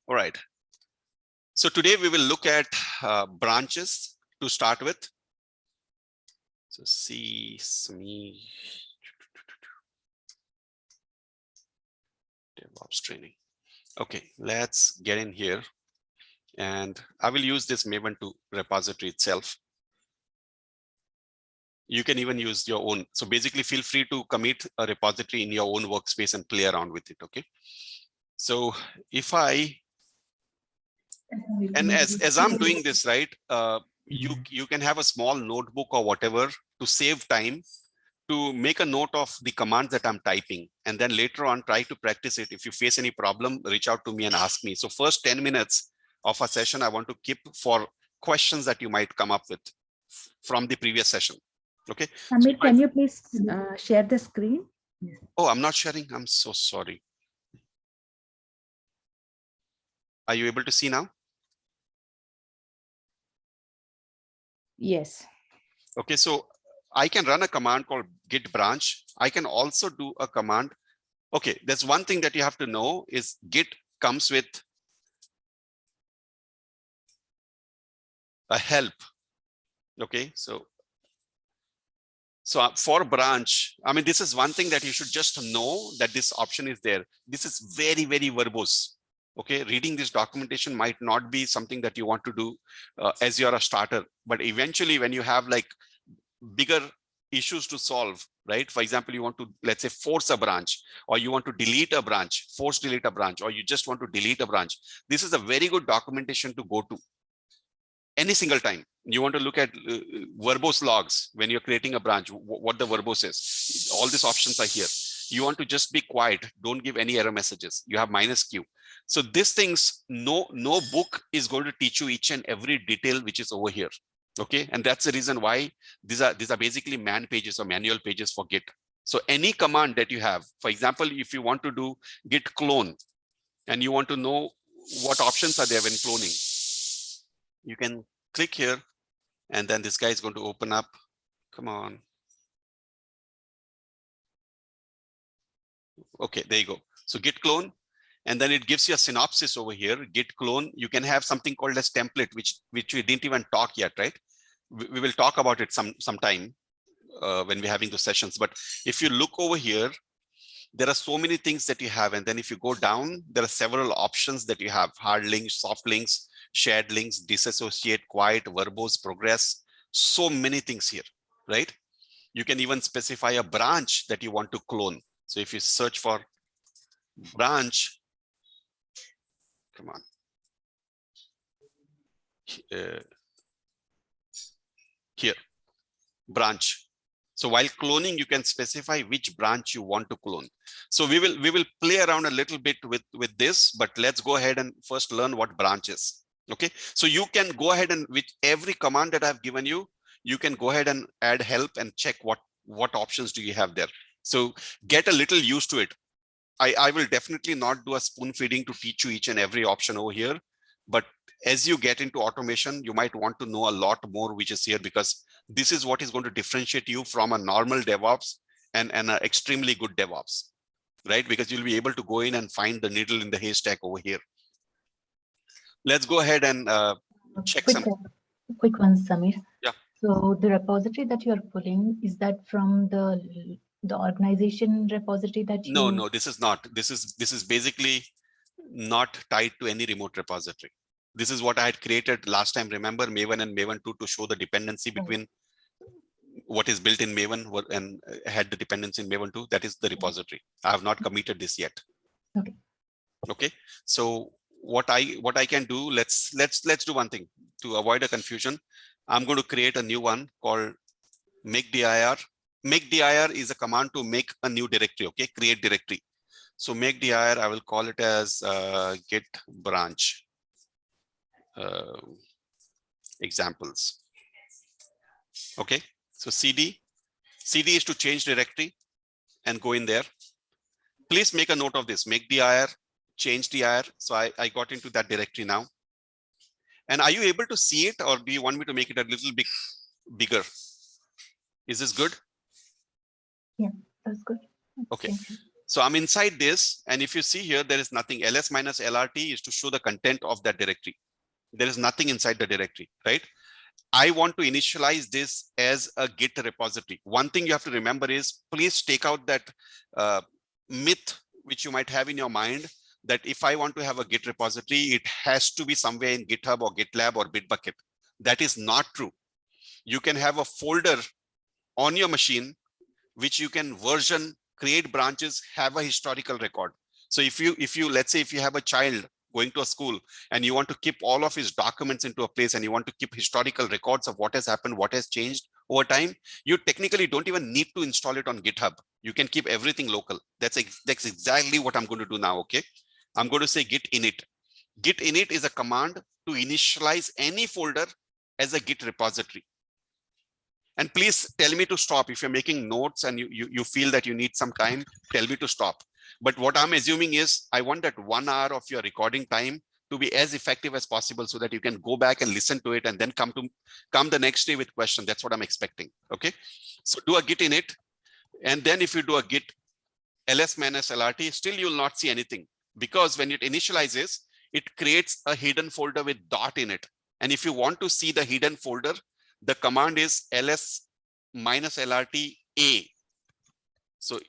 All right. So today we will look at branches to start with. So DevOps training. Okay, let's get in here. And I will use this Maven 2 repository itself. You can even use your own. So basically feel free to commit a repository in your own workspace and play around with it, okay? So if I, and as I'm doing this, right, you can have a small notebook or whatever to save time, to make a note of the commands that I'm typing, and then later on try to practice it. If you face any problem, reach out to me and ask me. So first 10 minutes of a session, I want to keep for questions that you might come up with from the previous session. Okay. Amit, so can you please share the screen? Oh, I'm not sharing. I'm so sorry. Are you able to see now? Yes. Okay, so I can run a command called git branch. I can also do a command. Okay, there's one thing that you have to know is git comes with a help. Okay, so for branch, I mean, this is one thing that you should just know, that this option is there. This is very, very verbose. Okay, reading this documentation might not be something that you want to do as you're a starter, but eventually when you have like bigger issues to solve, right? For example, you want to, let's say, force a branch, or you want to delete a branch, force delete a branch, or you just want to delete a branch. This is a very good documentation to go to any single time. You want to look at verbose logs when you're creating a branch, what the verbose is. All these options are here. You want to just be quiet, don't give any error messages. You have -q. So these things, no book is going to teach you each and every detail which is over here. Okay, and that's the reason why these are basically man pages or manual pages for Git. So any command that you have, for example, if you want to do Git clone and you want to know what options are there when cloning, you can click here, and then this guy is going to open up. Come on. Okay, there you go. So Git clone, and then it gives you a synopsis over here. Git clone, you can have something called as template, which we didn't even talk yet, right? We will talk about it sometime when we're having those sessions. But if you look over here, there are so many things that you have. And then if you go down, there are several options that you have: hard links, soft links, shared links, disassociate, quiet, verbose, progress, so many things here, right? You can even specify a branch that you want to clone. So if you search for branch, come on. Here, branch. So while cloning, you can specify which branch you want to clone. So we will play around a little bit with this, but let's go ahead and first learn what branch is. Okay, so you can go ahead and with every command that I've given you, you can go ahead and add help and check what options do you have there. So get a little used to it. I will definitely not do a spoon feeding to teach you each and every option over here, but as you get into automation, you might want to know a lot more which is here, because this is what is going to differentiate you from a normal DevOps and an extremely good DevOps, right? Because you'll be able to go in and find the needle in the haystack over here. Let's go ahead and check quick one, Samir. Yeah. So the repository that you are pulling, is that from the organization repository that you? No, this is not. This is basically not tied to any remote repository. This is what I had created last time. Remember Maven and Maven 2 to show the dependency between what is built in Maven and had the dependency in Maven 2. That is the repository. I have not committed this yet. Okay. Okay. So what I can do, let's do one thing to avoid a confusion. I'm going to create a new one called makedir. Makedir is a command to make a new directory. Okay, create directory. So makedir, I will call it as git branch examples. Okay, so cd is to change directory and go in there. Please make a note of this: make dir, change dir. So I got into that directory now. And are you able to see it, or do you want me to make it a little bit bigger? Is this good? Yeah, that's good. Okay. So I'm inside this, and if you see here, there is nothing. ls minus lrt is to show the content of that directory. There is nothing inside the directory, right? I want to initialize this as a Git repository. One thing you have to remember is, please take out that myth which you might have in your mind that if I want to have a Git repository, it has to be somewhere in GitHub or GitLab or Bitbucket. That is not true. You can have a folder on your machine which you can version, create branches, have a historical record. So if you let's say if you have a child going to a school and you want to keep all of his documents into a place and you want to keep historical records of what has happened, what has changed over time, you technically don't even need to install it on GitHub. You can keep everything local. That's exactly what I'm going to do now. Okay, I'm going to say git init. Git init is a command to initialize any folder as a Git repository. And please tell me to stop if you're making notes and you feel that you need some time. Tell me to stop. But what I'm assuming is I want that 1 hour of your recording time to be as effective as possible so that you can go back and listen to it and then come the next day with question. That's what I'm expecting. Okay, so do a git init, and then if you do a git ls minus lrt, still you'll not see anything, because when it initializes, it creates a hidden folder with dot in it. And if you want to see the hidden folder, the command is ls minus lrt a. So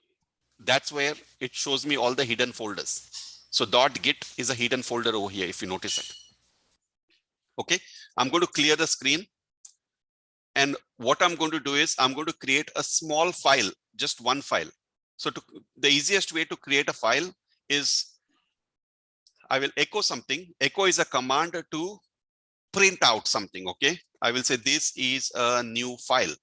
that's where it shows me all the hidden folders. So .git is a hidden folder over here, if you notice it. Okay, I'm going to clear the screen. And what I'm going to do is I'm going to create a small file, just one file. So the easiest way to create a file is I will echo something. Echo is a command to print out something. Okay, I will say this is a new file.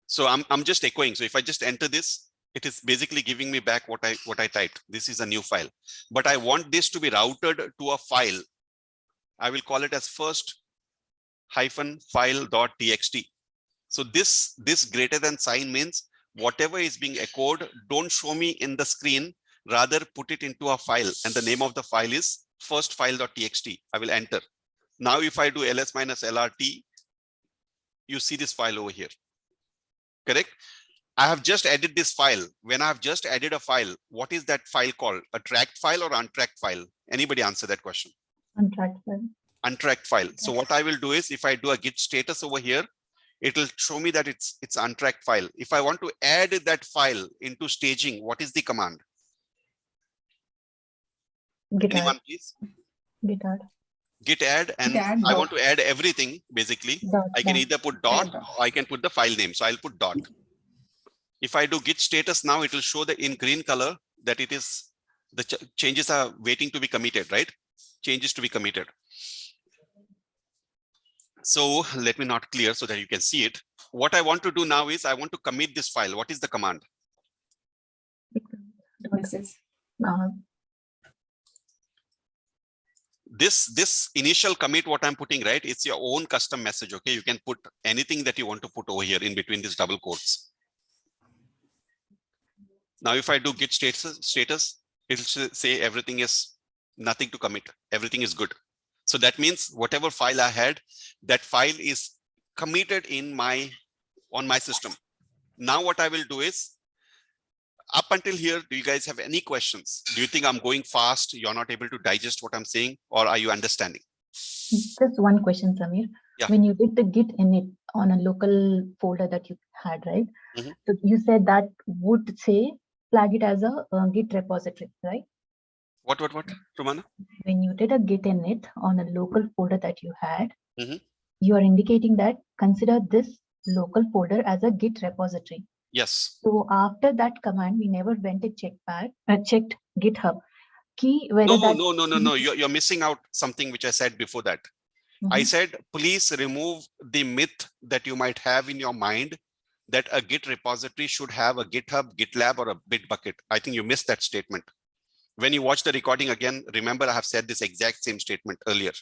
So I'm just echoing. So if I just enter this, it is basically giving me back what I typed. This is a new file, but I want this to be routed to a file. I will call it as first-file.txt. So this greater than sign means whatever is being echoed, don't show me in the screen, rather put it into a file, and the name of the file is first-file.txt. I will enter. Now if I do ls minus lrt, you see this file over here. Correct? I have just added this file. When I have just added a file, what is that file called? A tracked file or untracked file? Anybody answer that question? Untracked file. Untracked file. So what I will do is, if I do a git status over here, it will show me that it's untracked file. If I want to add that file into staging, what is the command? Git Anyone, add. please? Git add. Git add, and Git add I dot. want to add everything basically. Dot, I can dot. either put dot Add dot. or I can put the file name. So I'll put dot. If I do git status now, it will show the in green color that it is the changes are waiting to be committed, right? Changes to be committed. So let me not clear so that you can see it. What I want to do now is I want to commit this file. What is the command? This is This initial commit, what I'm putting, right? It's your own custom message. Okay, you can put anything that you want to put over here in between these double quotes. Now, if I do git status, it'll say everything is nothing to commit. Everything is good. So that means whatever file I had, that file is committed on my system. Now, what I will do is, up until here, do you guys have any questions? Do you think I'm going fast? You're not able to digest what I'm saying, or are you understanding? Just one question, Samir. Yeah. When you did the git init on a local folder that you had, right? Mhm. So you said that would say flag it as a Git repository, right? What, Romana? When you did a git init on a local folder that you had, Mhm. you are indicating that consider this local folder as a Git repository. Yes. So after that command, we never went and checked GitHub key whether No, that. no. You're missing out something which I said before that. I Mhm. said, please remove the myth that you might have in your mind that a Git repository should have a GitHub, GitLab, or a Bitbucket. I think you missed that statement. When you watch the recording again, remember I have said this exact same statement earlier.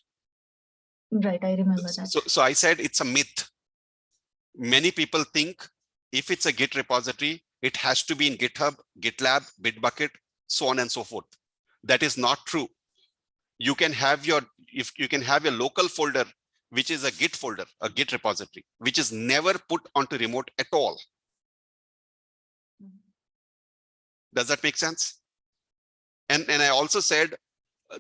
Right, I remember that. So I said it's a myth. Many people think if it's a Git repository, it has to be in GitHub, GitLab, Bitbucket, so on and so forth. That is not true. You can have your local folder, which is a Git folder, a Git repository, which is never put onto remote at all. Does that make sense? And I also said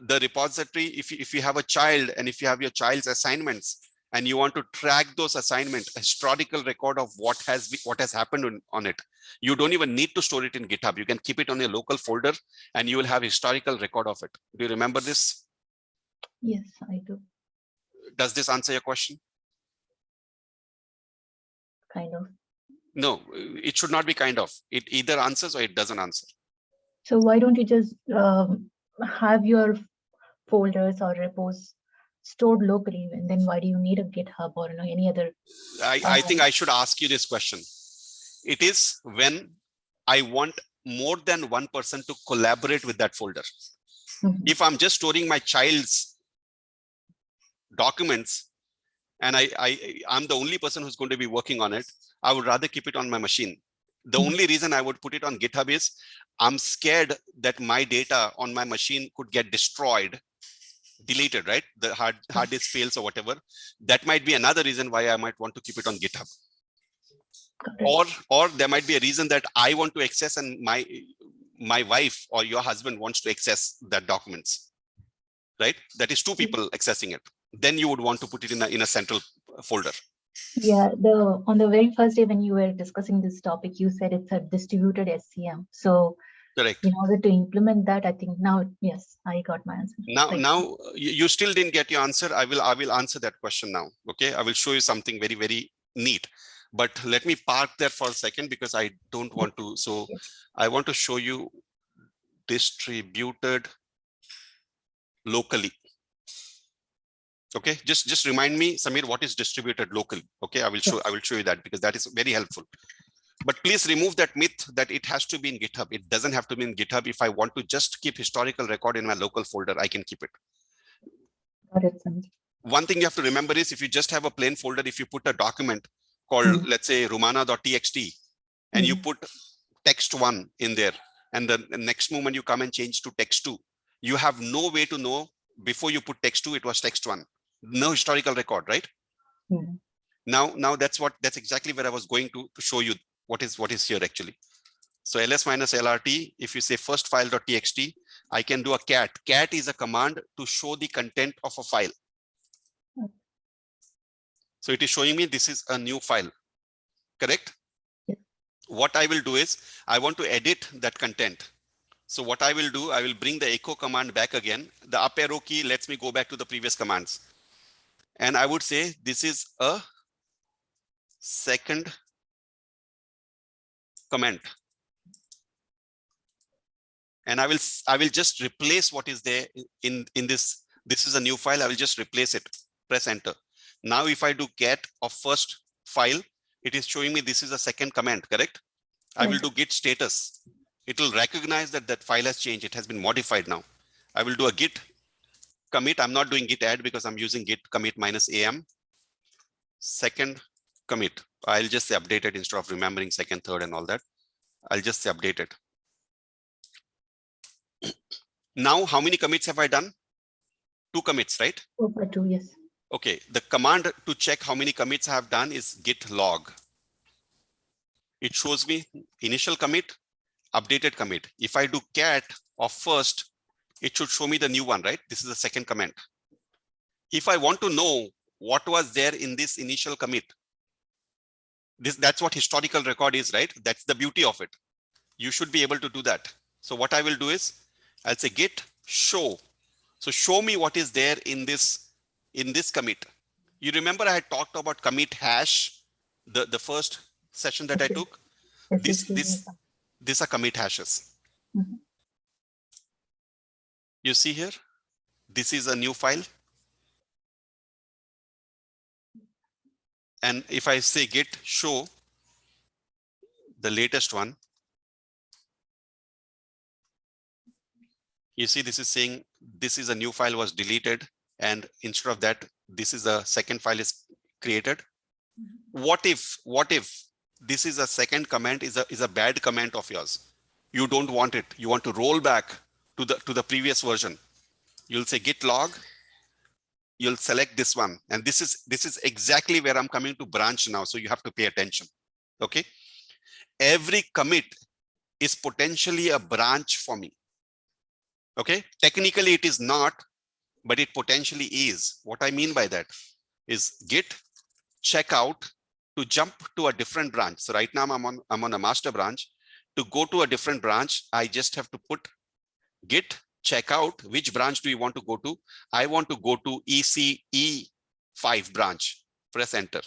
the repository, if you have a child and if you have your child's assignments and you want to track those assignments, a historical record of what has happened on it, you don't even need to store it in GitHub. You can keep it on your local folder and you will have historical record of it. Do you remember this? Yes, I do. Does this answer your question? Kind of. No, it should not be kind of. It either answers or it doesn't answer. So why don't you just have your folders or repos stored locally, and then why do you need a GitHub or any other? I think I should ask you this question. It is when I want more than one person to collaborate with that folder. If I'm just storing my child's documents and I'm the only person who's going to be working on it, I would rather keep it on my machine. The only reason I would put it on GitHub is I'm scared that my data on my machine could get destroyed, deleted, right? The hard disk fails or whatever. That might be another reason why I might want to keep it on GitHub. Or there might be a reason that I want to access and my wife or your husband wants to access that documents, right? That is two people accessing it. Then you would want to put it in a central folder. Yeah, on the very first day when you were discussing this topic, you said it's a distributed SCM. So correct. In order to implement that, I think now, yes, I got my answer. Now you still didn't get your answer. I will answer that question now. Okay, I will show you something very, very neat. But let me park there for a second because I don't want to. So I want to show you distributed locally. Okay, just remind me, Samir, what is distributed locally? Okay, I will show you that because that is very helpful. But please remove that myth that it has to be in GitHub. It doesn't have to be in GitHub. If I want to just keep historical record in my local folder, I can keep it. Got it, Samir. One thing you have to remember is if you just have a plain folder, if you put a document called, let's say, rumana.txt, and you put text1 in there, and the next moment you come and change to text2, you have no way to know before you put text2, it was text1. No historical record, right? Now that's exactly where I was going to show you what is here actually. So ls-lrt, if you say first file.txt, I can do a cat. Cat is a command to show the content of a file. So it is showing me this is a new file, correct? Yeah. What I will do is I want to edit that content. So what I will do, I will bring the echo command back again. The up arrow key lets me go back to the previous commands. And I would say this is a second comment. And I will just replace what is there in this. This is a new file. I will just replace it. Press enter. Now, if I do get of first file, it is showing me this is a second comment, correct? I will do git status. It will recognize that that file has changed. It has been modified now. I will do a git commit. I'm not doing git add because I'm using git commit -am. Second commit. I'll just say updated instead of remembering second, third, and all that. I'll just say updated. Now, how many commits have I done? 2 commits, right? 2, yes. Okay, the command to check how many commits I have done is git log. It shows me initial commit, updated commit. If I do cat of first, it should show me the new one, right? This is the second comment. If I want to know what was there in this initial commit, that's what historical record is, right? That's the beauty of it. You should be able to do that. So what I will do is I'll say git show. So show me what is there in this commit. You remember I had talked about commit hash, the first session that I took. These are commit hashes. You see here, this is a new file. And if I say git show, the latest one, you see this is saying this is a new file was deleted. And instead of that, this is a second file is created. What if this is a second comment is a bad comment of yours? You don't want it. You want to roll back to the previous version. You'll say git log. You'll select this one. And this is exactly where I'm coming to branch now. So you have to pay attention. Okay. Every commit is potentially a branch for me. Okay, technically it is not, but it potentially is. What I mean by that is git checkout to jump to a different branch. So right now I'm on a master branch. To go to a different branch, I just have to put git checkout. Which branch do you want to go to? I want to go to ECE5 branch. Press enter.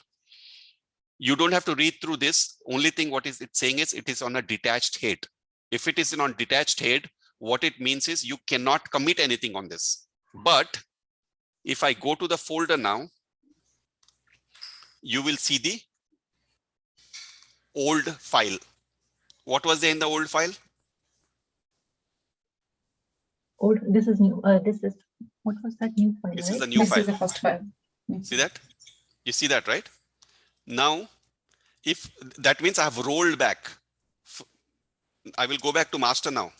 You don't have to read through this. Only thing what is it saying is it is on a detached head. If it is on detached head, what it means is you cannot commit anything on this. But if I go to the folder now, you will see the old file. What was there in the old file? Old, this is new. This is, what was that new file? This right? is the new This file. is the first file. See that? You see that, right? Now, if that means I have rolled back, I will go back to master now.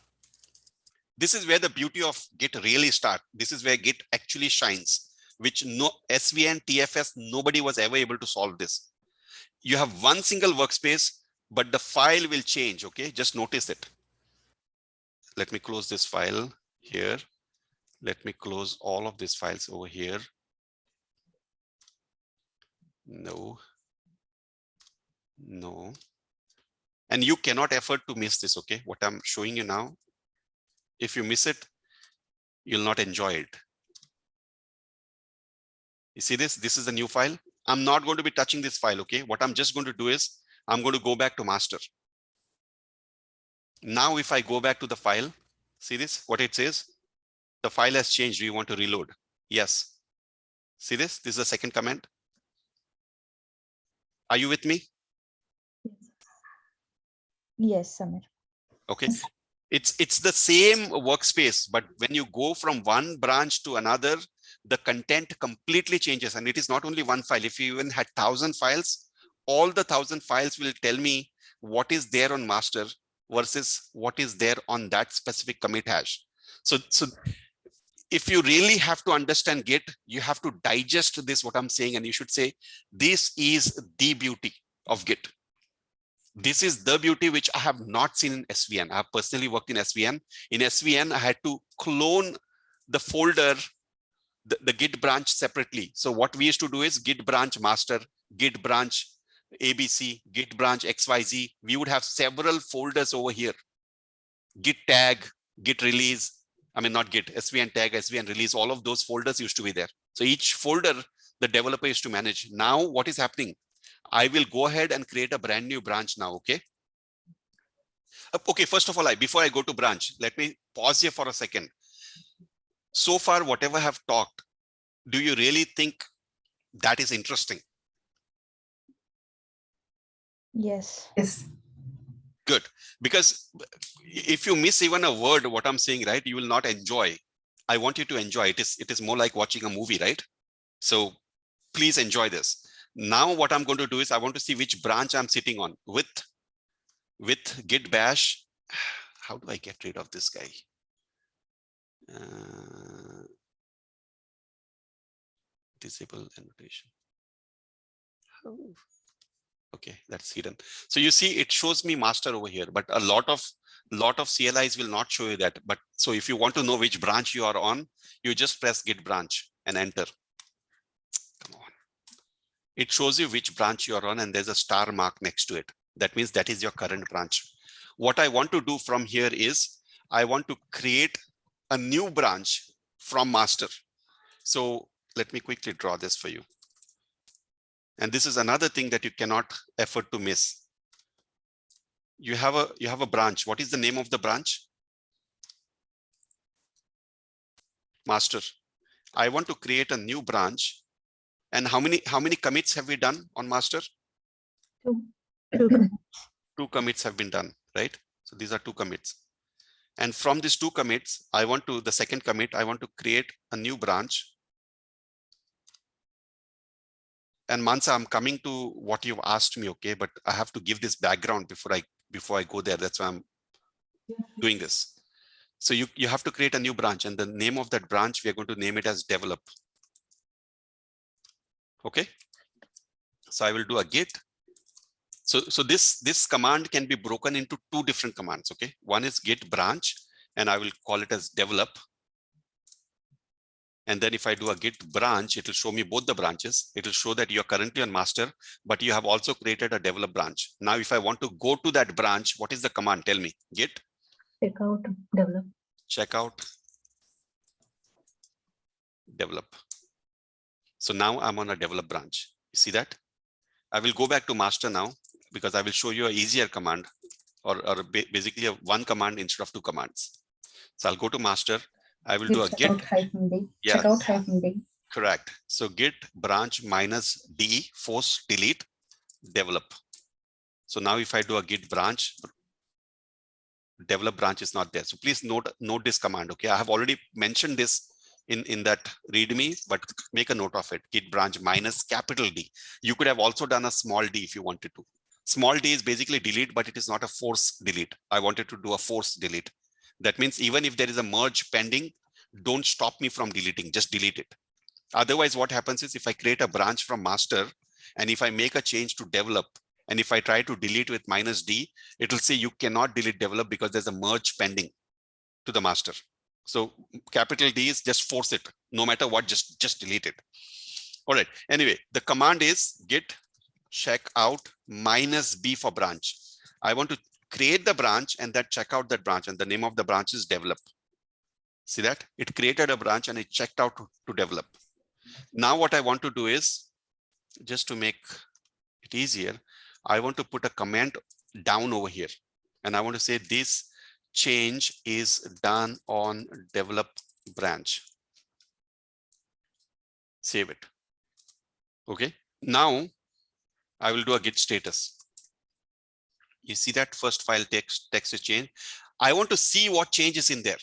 This is where the beauty of Git really starts. This is where Git actually shines, which no SVN, TFS, nobody was ever able to solve this. You have one single workspace, but the file will change. Okay, just notice it. Let me close this file here. Let me close all of these files over here. No. No. And you cannot afford to miss this. Okay, what I'm showing you now. If you miss it, you'll not enjoy it. You see this? This is a new file. I'm not going to be touching this file. Okay, what I'm just going to do is I'm going to go back to master. Now, if I go back to the file, see this, what it says? The file has changed. Do you want to reload? Yes. See this? This is the second comment. Are you with me? Yes, Samir. Okay. It's the same workspace, but when you go from one branch to another, the content completely changes. And it is not only one file. If you even had 1,000 files, all the 1,000 files will tell me what is there on master versus what is there on that specific commit hash. So if you really have to understand Git, you have to digest this, what I'm saying, and you should say, this is the beauty of Git. This is the beauty which I have not seen in SVN. I have personally worked in SVN. In SVN, I had to clone the folder, the Git branch separately. So what we used to do is Git branch master, Git branch ABC, Git branch XYZ. We would have several folders over here. Git tag, Git release. I mean, not Git, SVN tag, SVN release, all of those folders used to be there. So each folder, the developer used to manage. Now what is happening? I will go ahead and create a brand new branch now, okay? Okay, first of all, before I go to branch, let me pause here for a second. So far, whatever I have talked, do you really think that is interesting? Yes. Yes. Good, because if you miss even a word, what I'm saying, right, you will not enjoy. I want you to enjoy it. It is more like watching a movie, right? So please enjoy this. Now what I'm going to do is I want to see which branch I'm sitting on with git bash. How do I get rid of this guy? Disable annotation. Oh. Okay, that's hidden. So you see, it shows me master over here, but a lot of CLIs will not show you that. But so if you want to know which branch you are on, you just press git branch and enter. Come on. It shows you which branch you are on, and there's a star mark next to it. That means that is your current branch. What I want to do from here is I want to create a new branch from master. So let me quickly draw this for you. And this is another thing that you cannot afford to miss. You have a branch. What is the name of the branch? Master. I want to create a new branch. And how many commits have we done on master? Two commits have been done, right? So these are 2 commits. And from these 2 commits, the second commit, I want to create a new branch. And Mansa, I'm coming to what you've asked me, okay? But I have to give this background before I go there. That's why I'm doing this. So you have to create a new branch, and the name of that branch, we are going to name it as develop. Okay. So I will do a git So this command can be broken into two different commands. Okay, one is git branch, and I will call it as develop. And then if I do a git branch, it will show me both the branches. It will show that you're currently on master, but you have also created a develop branch. Now, if I want to go to that branch, what is the command? Tell me. Git checkout develop. checkout develop. So now I'm on a develop branch. You see that? I will go back to master now because I will show you an easier command, or basically one command instead of two commands. So I'll go to master. I will do a git -d. Yeah. Checkout-d. Correct. So git branch minus d force delete develop. So now if I do a git branch, develop branch is not there. So please note this command. Okay, I have already mentioned this in that readme, but make a note of it. Git branch minus capital D. You could have also done a small d if you wanted to. Small d is basically delete, but it is not a force delete. I wanted to do a force delete. That means even if there is a merge pending, don't stop me from deleting, just delete it. Otherwise, what happens is if I create a branch from master, and if I make a change to develop, and if I try to delete with -d, it will say you cannot delete develop because there's a merge pending to the master. So capital D is just force it, no matter what, just delete it. All right. Anyway, the command is git checkout -b for branch. I want to create the branch and then check out that branch, and the name of the branch is develop. See that? It created a branch and it checked out to develop. Now what I want to do is, just to make it easier, I want to put a comment down over here. And I want to say this change is done on develop branch. Save it. Okay. Now I will do a git status. You see that first file text is changed. I want to see what changes in there.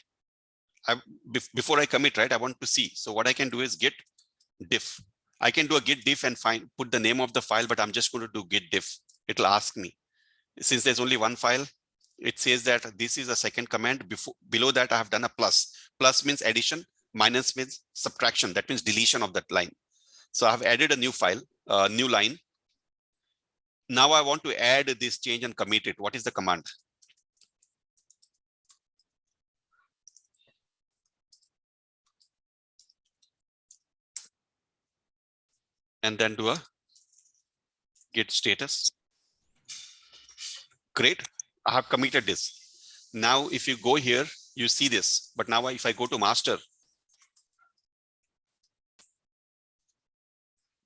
Before I commit, right? I want to see. So what I can do is git diff. I can do a git diff and put the name of the file, but I'm just going to do git diff. It'll ask me. Since there's only one file, it says that this is a second command. Below that, I have done a plus. Plus means addition, minus means subtraction. That means deletion of that line. So I've added a new file, new line. Now I want to add this change and commit it. What is the command? And then do a git status. Great. I have committed this. Now, if you go here, you see this. But now if I go to master,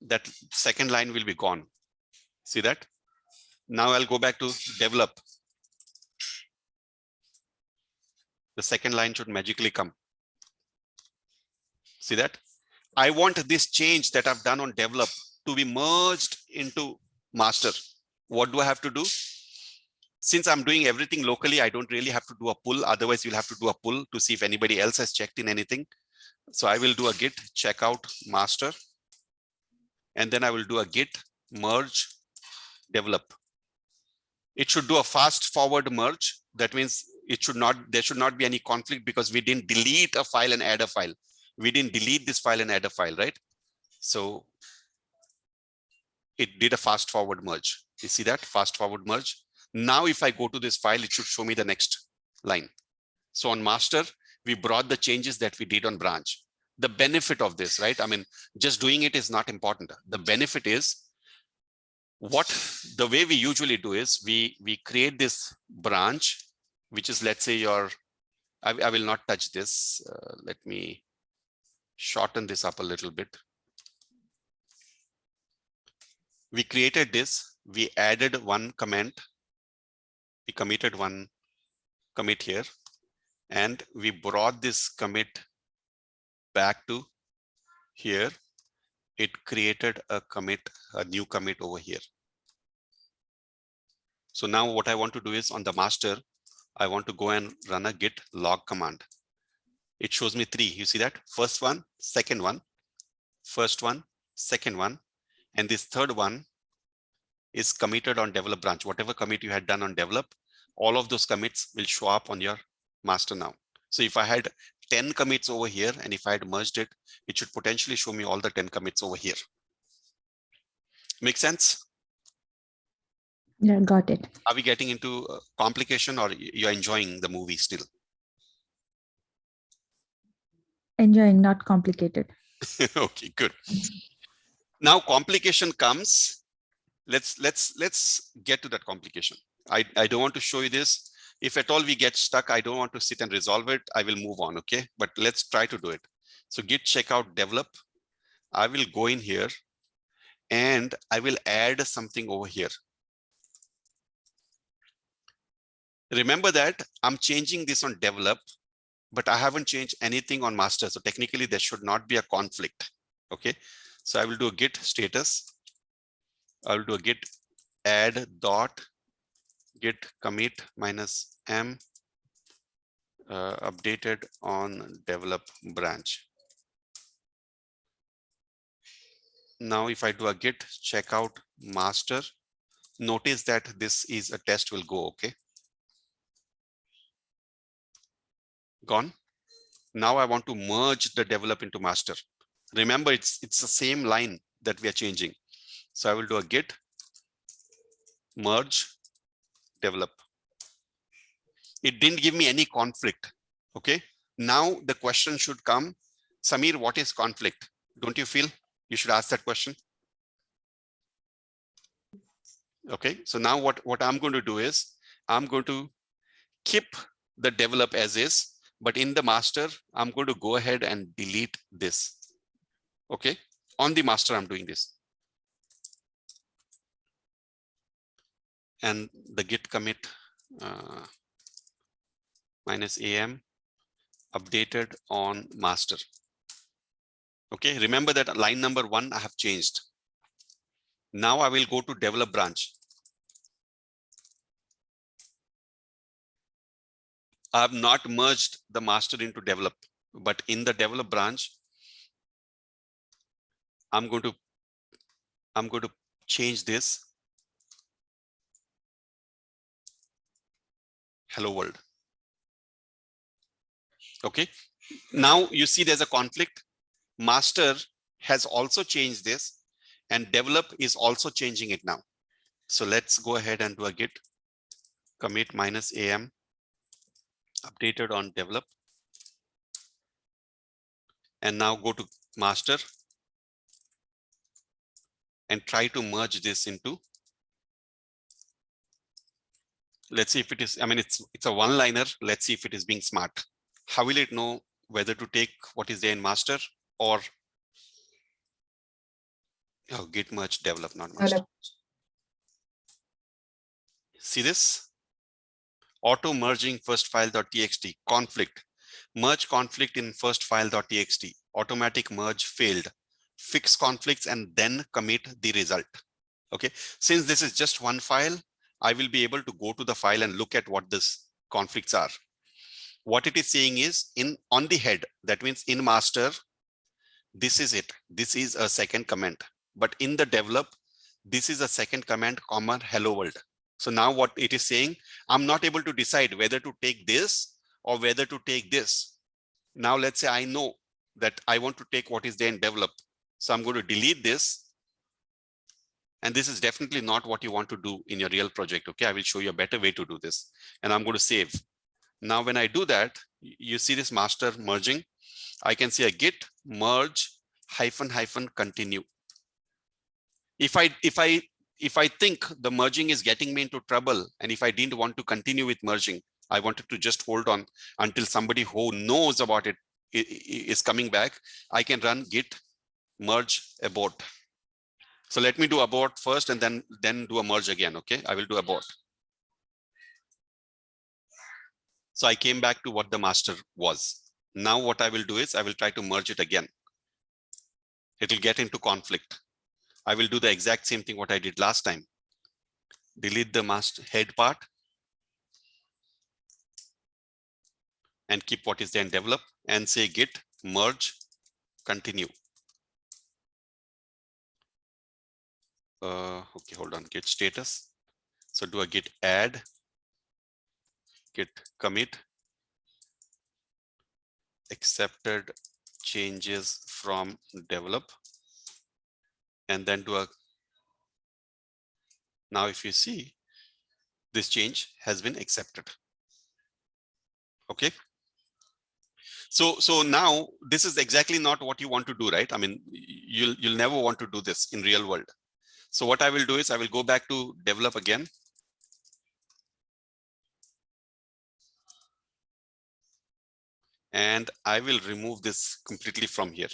that second line will be gone. See that? Now I'll go back to develop. The second line should magically come. See that? I want this change that I've done on develop to be merged into master. What do I have to do? Since I'm doing everything locally, I don't really have to do a pull. Otherwise, you'll have to do a pull to see if anybody else has checked in anything. So I will do a git checkout master. And then I will do a git merge develop. It should do a fast forward merge. That means there should not be any conflict because we didn't delete a file and add a file. We didn't delete this file and add a file, right? So it did a fast forward merge. You see that fast forward merge? Now, if I go to this file, it should show me the next line. So on master, we brought the changes that we did on branch. The benefit of this, right? I mean, just doing it is not important. The benefit is the way we usually do is we create this branch, which is, let's say I will not touch this. Let me shorten this up a little bit. We created this, we added one comment, we committed one commit here, and we brought this commit back to here. It created a new commit over here. So now what I want to do is on the master, I want to go and run a git log command. It shows me 3. You see that? First one, second one, first one, second one, and this third one is committed on develop branch. Whatever commit you had done on develop, all of those commits will show up on your master now. So if I had 10 commits over here, and if I had merged it, it should potentially show me all the 10 commits over here. Make sense? Yeah, got it. Are we getting into complication, or you're enjoying the movie still? Enjoying, not complicated. Okay, good. Now complication comes. Let's get to that complication. I don't want to show you this. If at all we get stuck, I don't want to sit and resolve it. I will move on, okay? But let's try to do it. So git checkout develop. I will go in here and I will add something over here. Remember that I'm changing this on develop, but I haven't changed anything on master. So technically there should not be a conflict, okay? So I will do a git status. I will do a git add dot git commit minus m updated on develop branch. Now if I do a git checkout master, notice that this is a test will go, okay? Gone. Now I want to merge the develop into master. Remember, it's the same line that we are changing. So I will do a git merge develop. It didn't give me any conflict. Okay. Now the question should come, Samir, what is conflict? Don't you feel you should ask that question? Okay. So now what I'm going to do is I'm going to keep the develop as is, but in the master, I'm going to go ahead and delete this. Okay. On the master, I'm doing this. And the git commit minus am updated on master. Okay, remember that line number 1 I have changed. Now I will go to develop branch. I have not merged the master into develop, but in the develop branch, I'm going to change this. Hello world. Okay. Now you see there's a conflict. Master has also changed this and develop is also changing it now. So let's go ahead and do a git commit minus am updated on develop. And now go to master and try to merge this into. Let's see if it is, I mean, it's a one-liner. Let's see if it is being smart. How will it know whether to take what is there in master or git merge develop, not master. See this? Auto merging first file.txt conflict. Merge conflict in first file.txt. Automatic merge failed. Fix conflicts and then commit the result. Okay. Since this is just one file, I will be able to go to the file and look at what this conflicts are. What it is saying is on the head, that means in master, this is it. This is a second comment. But in the develop, this is a second comment, comma, hello world. So now what it is saying, I'm not able to decide whether to take this or whether to take this. Now let's say I know that I want to take what is there in develop. So I'm going to delete this. And this is definitely not what you want to do in your real project. Okay, I will show you a better way to do this. And I'm going to save. Now, when I do that, you see this master merging. I can see a git merge -- continue. If I think the merging is getting me into trouble, and if I didn't want to continue with merging, I wanted to just hold on until somebody who knows about it is coming back, I can run git merge abort. So let me do abort first and then do a merge again. Okay, I will do abort. So I came back to what the master was. Now what I will do is I will try to merge it again. It will get into conflict. I will do the exact same thing what I did last time. Delete the master head part and keep what is there in develop and say git merge continue. Okay, hold on, git status. So do a git add, git commit, accepted changes from develop, and then do a, now if you see, this change has been accepted. Okay. So now this is exactly not what you want to do, right? I mean, you'll never want to do this in real world. So what I will do is I will go back to develop again. And I will remove this completely from here.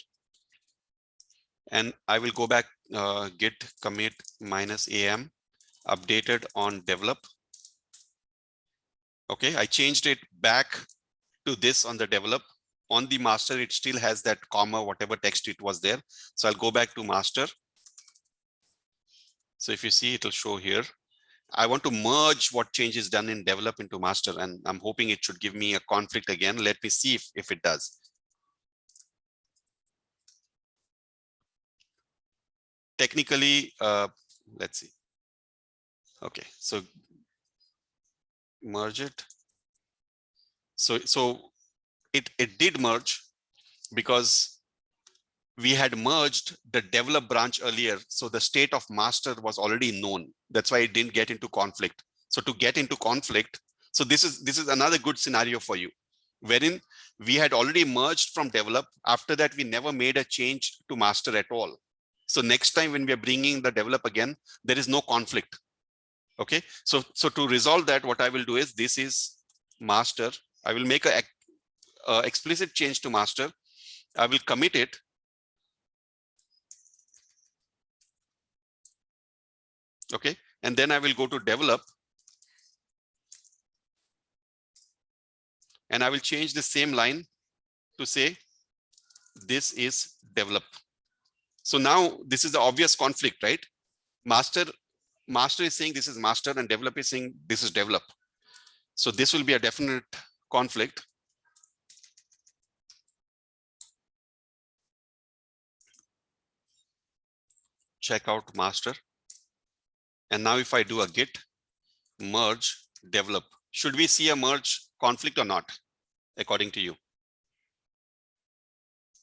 And I will go back git commit -am updated on develop. Okay, I changed it back to this on the develop. On the master, it still has that comma, whatever text it was there. So I'll go back to master. So if you see, it'll show here. I want to merge what change is done in develop into master, and I'm hoping it should give me a conflict again. Let me see if it does. Technically, let's see. Okay, so merge it. So it did merge because we had merged the develop branch earlier. So the state of master was already known. That's why it didn't get into conflict. So to get into conflict, so this is another good scenario for you, wherein we had already merged from develop. After that, we never made a change to master at all. So next time when we are bringing the develop again, there is no conflict. Okay, so to resolve that, what I will do is this is master. I will make a explicit change to master. I will commit it. Okay, and then I will go to develop. And I will change the same line to say this is develop. So now this is the obvious conflict, right? Master is saying this is master and develop is saying this is develop. So this will be a definite conflict. Check out master. And now if I do a git merge develop, should we see a merge conflict or not, according to you?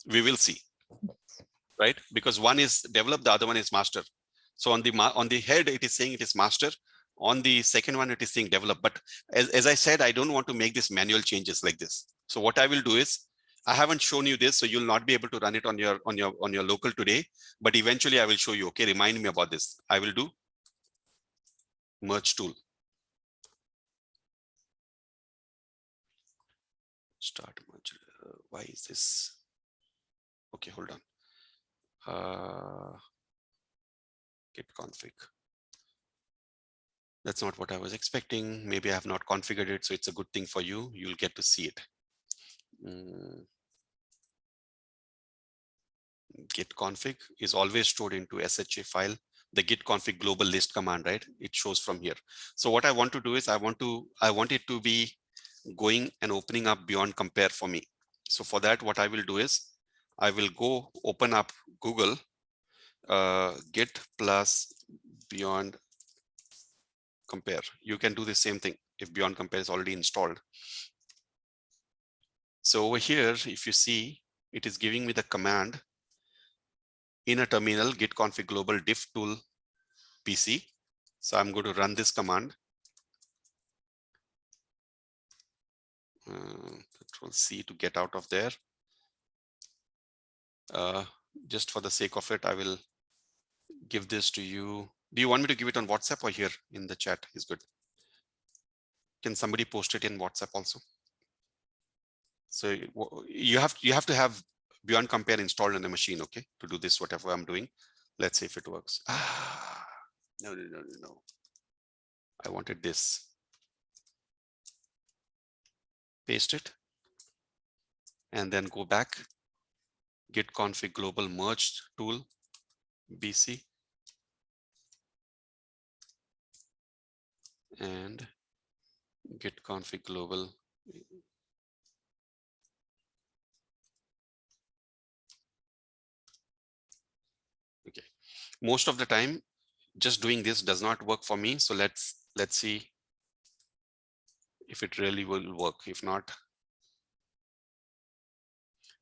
We will see, right? Because one is develop, the other one is master. So on the head, it is saying it is master. On the second one, it is saying develop. But as I said, I don't want to make this manual changes like this. So what I will do is, I haven't shown you this, so you'll not be able to run it on your local today. But eventually, I will show you. Okay, remind me about this. I will do merge tool. Start merge. Why is this? Okay, hold on. Git config. That's not what I was expecting. Maybe I have not configured it, so it's a good thing for you. You'll get to see it. Git config is always stored into SHA file. The git config global list command, right? It shows from here. So what I want to do is I want it to be going and opening up beyond compare for me. So for that, what I will do is I will go open up Google git plus beyond compare. You can do the same thing if beyond compare is already installed. So over here, if you see, it is giving me the command in a terminal git config global diff tool PC. So I'm going to run this command. Control C to get out of there. Just for the sake of it, I will give this to you. Do you want me to give it on WhatsApp or here in the chat is good? Can somebody post it in WhatsApp also? So you have to have beyond compare installed on the machine, okay, to do this, whatever I'm doing. Let's see if it works. No. I wanted this. Paste it. And then go back. Git config global merge tool, BC. And git config global. Okay. Most of the time, just doing this does not work for me. So let's see if it really will work. If not,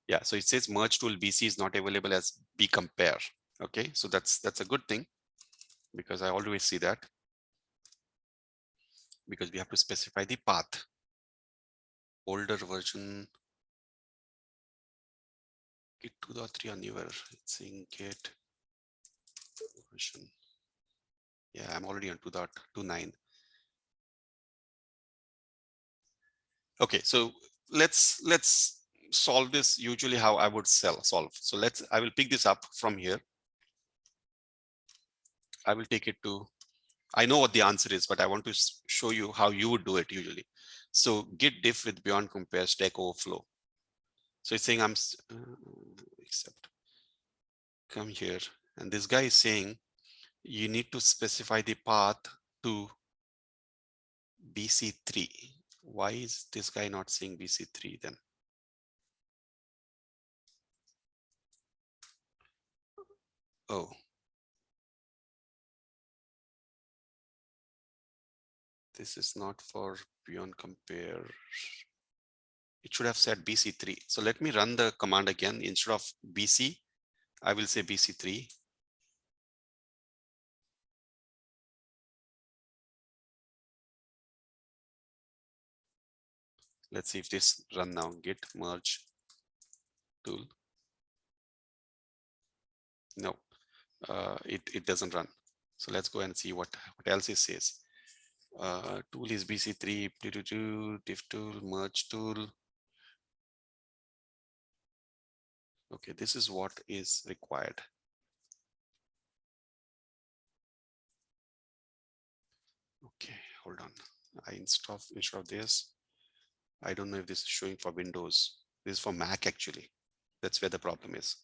yeah. So it says merge tool BC is not available as bcompare. Okay, so that's a good thing because I always see that. because we have to specify the path. Older version, Git 2.3 or newer. It's saying Git version. Yeah, I'm already on 2.29. Okay, so let's solve this usually how I would solve. So I will pick this up from here. I will take it to, I know what the answer is, but I want to show you how you would do it usually. So Git Diff with beyond compare Stack Overflow. So it's saying except come here, and this guy is saying you need to specify the path to BC3. Why is this guy not saying BC3 then? Oh, this is not for beyond compare. It should have said BC3. So let me run the command again. Instead of BC, I will say BC3. Let's see if this run now. Git merge tool. No, it doesn't run. So let's go and see what else it says. Tool is BC3, diff tool, merge tool. Okay, this is what is required. Okay, hold on. Instead of this, I don't know if this is showing for Windows. This is for Mac actually. That's where the problem is.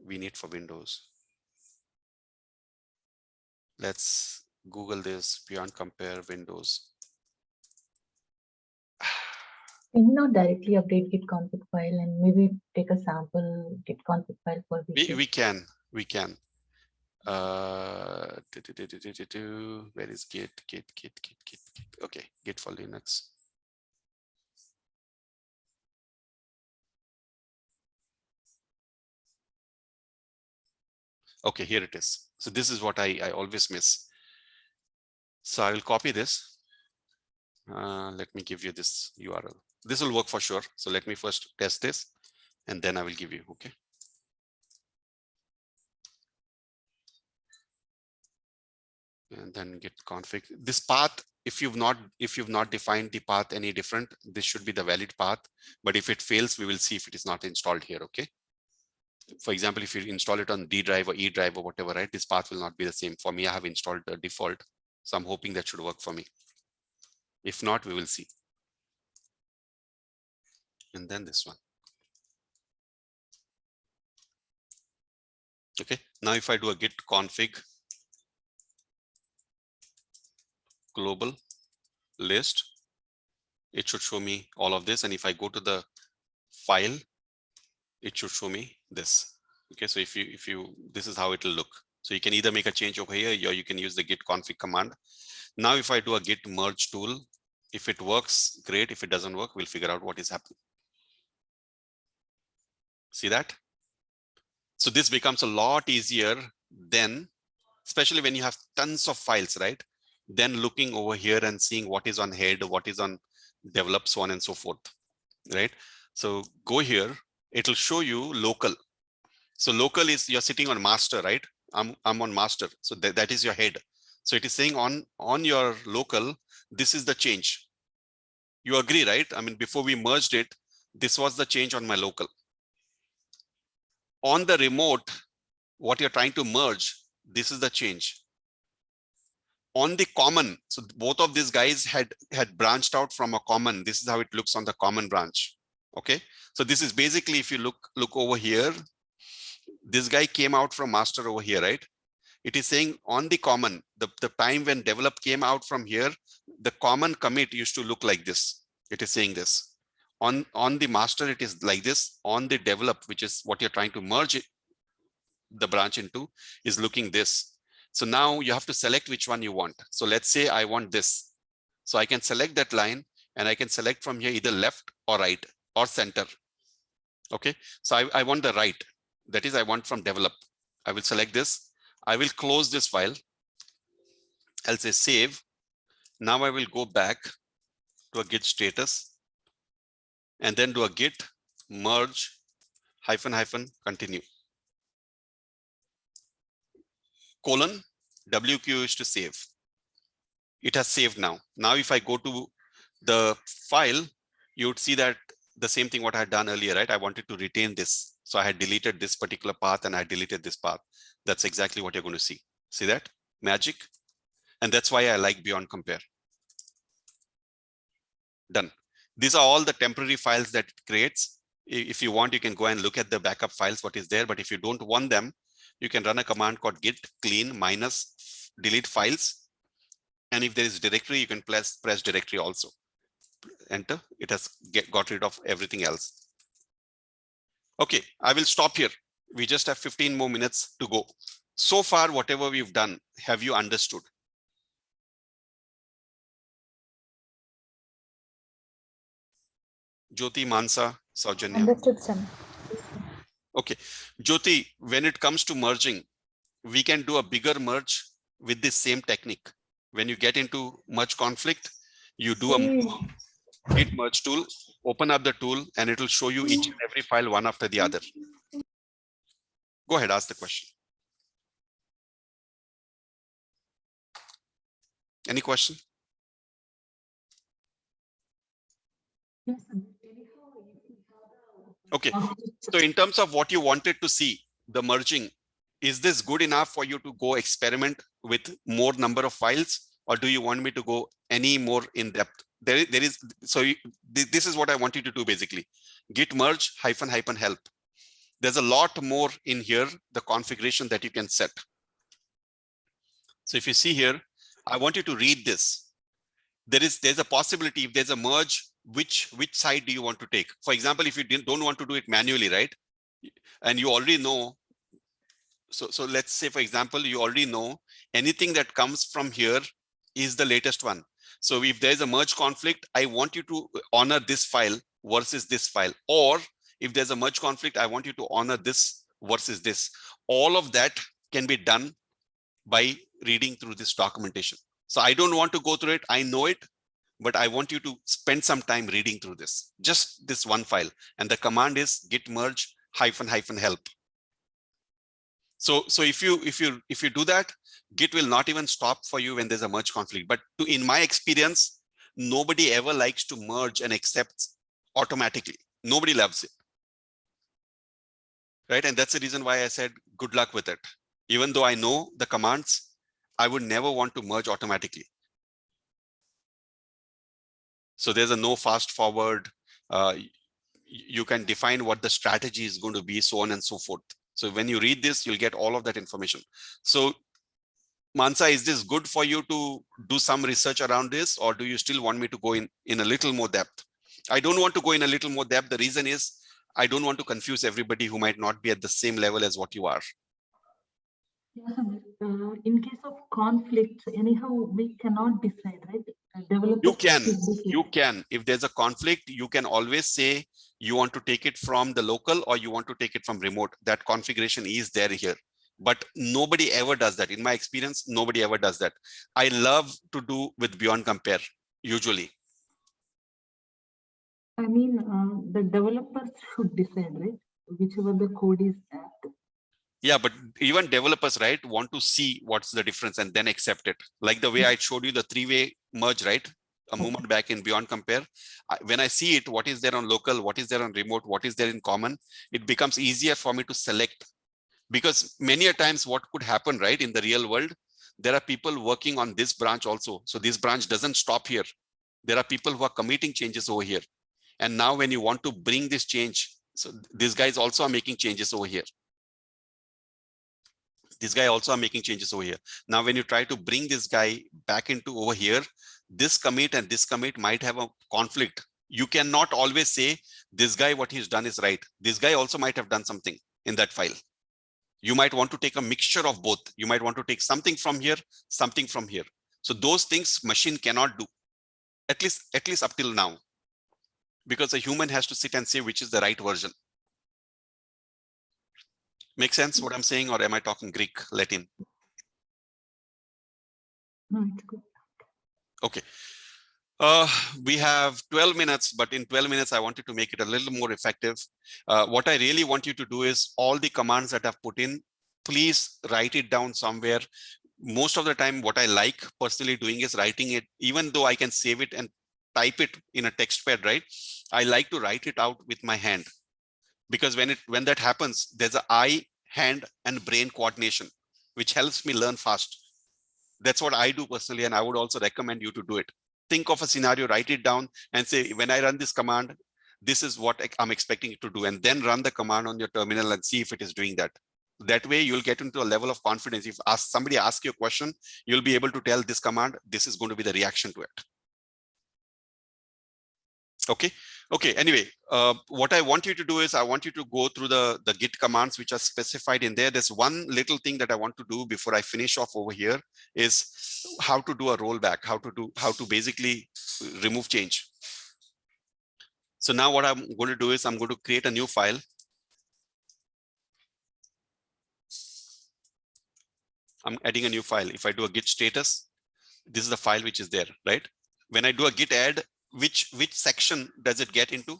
We need for Windows. Let's Google this beyond compare Windows. Can you not directly update git config file and maybe take a sample git config file for We can. Where is Git? Okay, Git for Linux. Okay, here it is. So this is what I always miss. So I will copy this. Let me give you this URL. This will work for sure. So let me first test this and then I will give you, okay? And then git config. This path, if you've not defined the path any different, this should be the valid path. But if it fails, we will see if it is not installed here, okay? For example, if you install it on D drive or E drive or whatever, right, this path will not be the same. For me, I have installed the default. So I'm hoping that should work for me. If not, we will see. And then this one. Okay, now if I do a git config global list, it should show me all of this. And if I go to the file, it should show me this. Okay, so if you this is how it will look. So you can either make a change over here or you can use the git config command. Now if I do a git merge tool, if it works, great. If it doesn't work, we'll figure out what is happening. See that? So this becomes a lot easier then, especially when you have tons of files, right? Then looking over here and seeing what is on head, what is on develop, so on and so forth, right? So go here, it'll show you local. So local is you're sitting on master, right? I'm on master. So that is your head. So it is saying on your local, this is the change. You agree, right? I mean, before we merged it, this was the change on my local. On the remote, what you're trying to merge, this is the change. On the common, so both of these guys had branched out from a common. This is how it looks on the common branch. Okay, so this is basically, if you look over here, this guy came out from master over here, right? It is saying on the common, the time when develop came out from here, the common commit used to look like this. It is saying this. On the master, it is like this. On the develop, which is what you're trying to merge it, the branch into, is looking this. So now you have to select which one you want. So let's say I want this. So I can select that line and I can select from here either left or right or center. Okay, so I want the right. That is, I want from develop. I will select this. I will close this file. I'll say save. Now I will go back to a Git status and then do a Git merge --continue. Colon WQ is to save. It has saved now. Now if I go to the file, you would see that the same thing what I had done earlier, right? I wanted to retain this. So I had deleted this particular path and I deleted this path. That's exactly what you're going to see. See that? Magic. And that's why I like Beyond Compare. Done. These are all the temporary files that it creates. If you want, you can go and look at the backup files, what is there. But if you don't want them, you can run a command called git clean - delete files. And if there is directory, you can press directory also. Enter. It has got rid of everything else. Okay, I will stop here. We just have 15 more minutes to go. So far, whatever we've done, have you understood? Jyoti, Mansa, Saujanya. Understood, Sam. Okay, Jyoti, when it comes to merging, we can do a bigger merge with this same technique. When you get into merge conflict, you do a Git merge tool, open up the tool, and it will show you each and every file one after the other. Go ahead, ask the question. Any question? Okay, so in terms of what you wanted to see, the merging, is this good enough for you to go experiment with more number of files, or do you want me to go any more in depth? This is what I want you to do basically. Git merge --help. There's a lot more in here, the configuration that you can set. So if you see here, I want you to read this. There's a possibility if there's a merge, which side do you want to take? For example, if you don't want to do it manually, right? And you already know. So let's say, for example, you already know anything that comes from here is the latest one. So if there's a merge conflict, I want you to honor this file versus this file. Or if there's a merge conflict, I want you to honor this versus this. All of that can be done by reading through this documentation. So I don't want to go through it. I know it, but I want you to spend some time reading through this, just this one file. And the command is git merge --help. So if you do that, Git will not even stop for you when there's a merge conflict. But in my experience, nobody ever likes to merge and accept automatically. Nobody loves it. Right? And that's the reason why I said good luck with it. Even though I know the commands, I would never want to merge automatically. So there's a no fast forward. You can define what the strategy is going to be, so on and so forth. So when you read this, you'll get all of that information. So Mansa, is this good for you to do some research around this, or do you still want me to go in a little more depth? I don't want to go in a little more depth. The reason is I don't want to confuse everybody who might not be at the same level as what you are. In case of conflicts, anyhow, we cannot decide, right? You can. If there's a conflict, you can always say you want to take it from the local or you want to take it from remote. That configuration is there here. But nobody ever does that. In my experience, nobody ever does that. I love to do with Beyond Compare, usually. I mean, the developers should decide, right? Whichever the code is at. Yeah, but even developers, right, want to see what's the difference and then accept it. Like the way I showed you the three-way merge, right? A moment back in Beyond Compare. When I see it, what is there on local, what is there on remote, what is there in common, it becomes easier for me to select. Because many a times what could happen, right, in the real world, there are people working on this branch also. So this branch doesn't stop here. There are people who are committing changes over here. And now when you want to bring this change, so these guys also are making changes over here. This guy also are making changes over here. Now, when you try to bring this guy back into over here, this commit and this commit might have a conflict. You cannot always say this guy, what he's done is right. This guy also might have done something in that file. You might want to take a mixture of both. You might want to take something from here, something from here. So those things machine cannot do, at least up till now, because a human has to sit and say which is the right version. Make sense what I'm saying, or am I talking Greek, Latin? No, it's good. Okay. We have 12 minutes, but in 12 minutes, I wanted to make it a little more effective. What I really want you to do is all the commands that I've put in, please write it down somewhere. Most of the time, what I like personally doing is writing it, even though I can save it and type it in a text pad, right? I like to write it out with my hand, because when that happens, there's a eye, hand, and brain coordination, which helps me learn fast. That's what I do personally, and I would also recommend you to do it. Think of a scenario, write it down, and say, when I run this command, this is what I'm expecting it to do, and then run the command on your terminal and see if it is doing that. That way, you'll get into a level of confidence. If somebody asks you a question, you'll be able to tell this command, this is going to be the reaction to it. Okay. Okay. Anyway, what I want you to do is I want you to go through the Git commands which are specified in there. There's one little thing that I want to do before I finish off over here is how to do a rollback, how to basically remove change. So now what I'm going to do is I'm going to create a new file. I'm adding a new file. If I do a git status, this is the file which is there, right? When I do a git add, which section does it get into?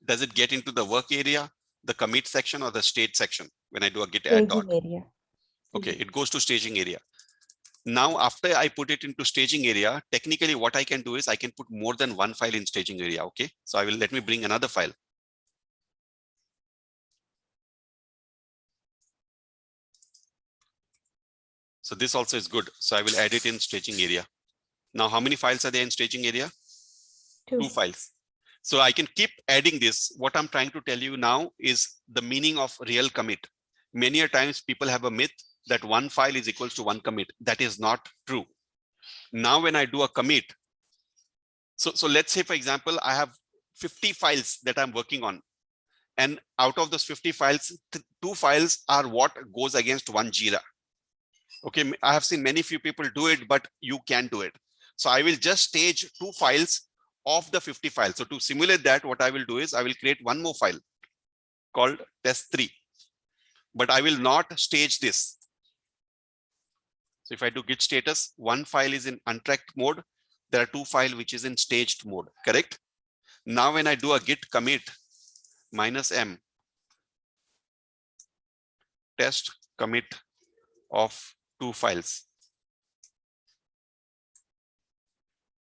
Does it get into the work area, the commit section, or the state section? When I do a git add dot. Area. Okay, it goes to staging area. Now, after I put it into staging area, technically what I can do is I can put more than one file in staging area. Okay, so let me bring another file. So this also is good. So I will add it in staging area. Now, how many files are there in staging area? Two files. So I can keep adding this. What I'm trying to tell you now is the meaning of real commit. Many a times people have a myth that one file is equals to one commit. That is not true. Now, when I do a commit, so let's say, for example, I have 50 files that I'm working on. And out of those 50 files, 2 files are what goes against one Jira. Okay, I have seen many few people do it, but you can do it. So I will just stage 2 files of the 50 files. So to simulate that, what I will do is I will create one more file called test3, but I will not stage this. So if I do git status, one file is in untracked mode. There are 2 files which is in staged mode, correct? Now when I do a git commit -m test commit of 2 files.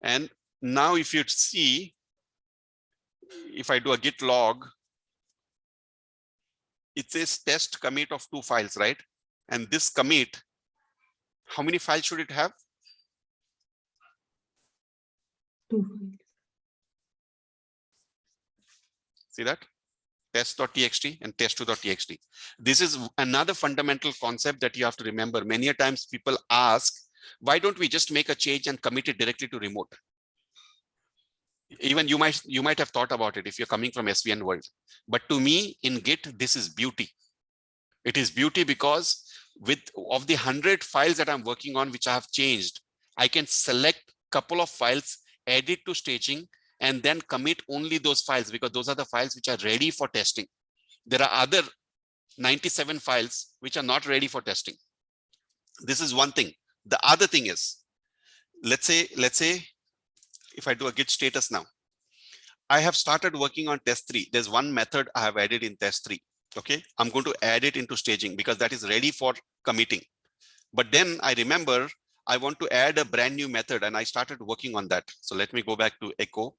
And now if you see, if I do a git log, it says test commit of 2 files, right? And this commit, how many files should it have? 2 files. See that? Test.txt and test2.txt. This is another fundamental concept that you have to remember. Many a times people ask, why don't we just make a change and commit it directly to remote? Even you might have thought about it if you're coming from SVN world. But to me, in Git, this is beauty. It is beauty because of the 100 files that I'm working on, which I have changed, I can select a couple of files, add it to staging, and then commit only those files because those are the files which are ready for testing. There are other 97 files which are not ready for testing. This is one thing. The other thing is, let's say if I do a git status now, I have started working on test3. There's one method I have added in test3. Okay, I'm going to add it into staging because that is ready for committing. But then I remember I want to add a brand new method and I started working on that. So let me go back to echo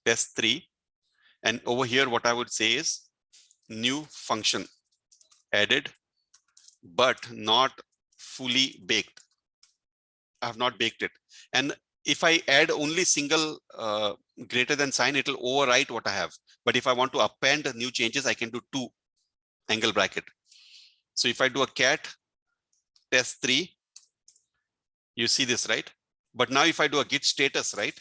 test3. And over here, what I would say is new function added, but not fully baked. I have not baked it. And if I add only single greater than sign, it will overwrite what I have. But if I want to append new changes, I can do 2 angle bracket. So if I do a cat test3, you see this, right? But now if I do a git status, right,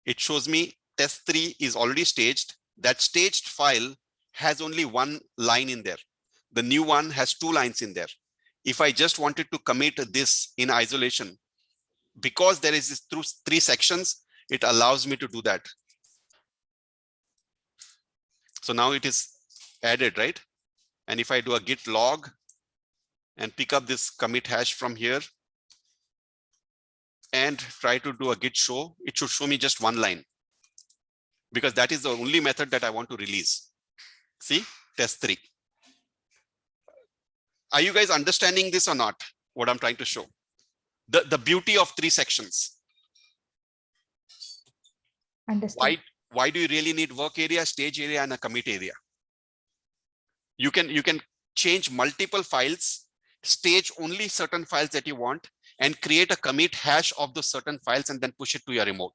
it shows me test3 is already staged. That staged file has only 1 line in there. The new one has 2 lines in there. If I just wanted to commit this in isolation, because there is this through 3 sections, it allows me to do that. So now it is added, right? And if I do a git log and pick up this commit hash from here, and try to do a Git show, it should show me just one line, because that is the only method that I want to release. See, test 3. Are you guys understanding this or not? What I'm trying to show? The beauty of 3 sections. Understood. Why do you really need work area, stage area, and a commit area? You can change multiple files, stage only certain files that you want, and create a commit hash of those certain files and then push it to your remote.